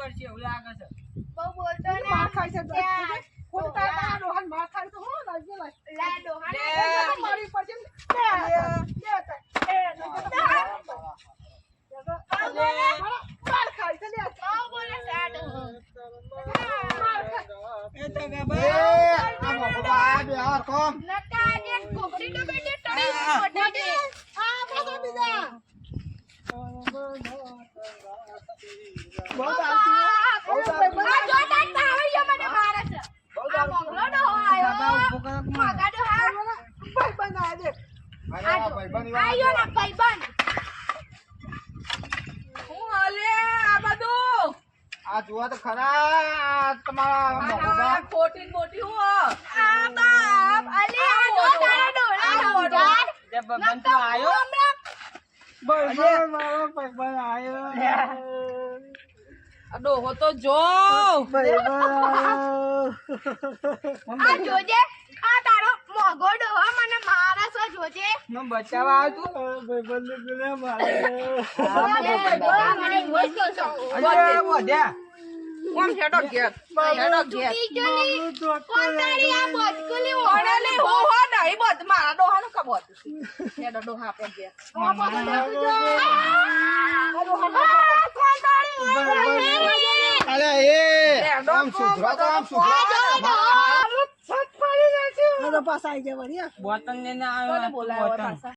પડશે એવું લાગે છે. બહુ બોલતો ને માર ખાય છે ત્યાં ખોટું તારા ડોહાન માર ખાય તો હો લાગી લે લે ડોહા ને મારી પછી માર ખાય છે લે બહુ બોલે છે આ ડોહો. એ તો એ બાબા આ મોકવા બે હાર કોમ નકા આજે કોકડી તો બેટી ટળી મોટા દે. આ બધો બીજા બહુ આવતી આ જો તાર તાળી મને મારે છે. આ મોગલો ડોહો આયો. મોગા ડોહા. ભાઈ બનાય દે અરે આ ભાઈબંધ આયો ને ભાઈબંધ. હું હાલે આ બધું આ જુઓ તો ખરા આ તમારા મોકવા આ ખોટી ને મોટી હું આ બાપ અલી આ જો તારા ડોળા સમજાર. જે બંધ તો આયો હમણાં ભાઈ મારો ભાઈ આયો આ ડોહો તો જો આ જોજે આ તારો મોગો ડોહો મને મારે છે જોજે. મને બચાવવા આવ્યો તું આ મને મોજ કરશો. અરે વધ્યા કોમ હેડો ઘેર હેડો ઘેર ચૂકી જોની. કોણ તારી આ બોચકુલી ઓડેલી હું હો નહીં બધ મારા ડોહાનું કબોત હેડો ડોહા આપણે ઘેર કોણ તારી અરે એ આમ સુધરો તો આમ સુધરો પાછા આવી ગયા વળી બોતલ ને આવ્યો બોલાયો પાછા.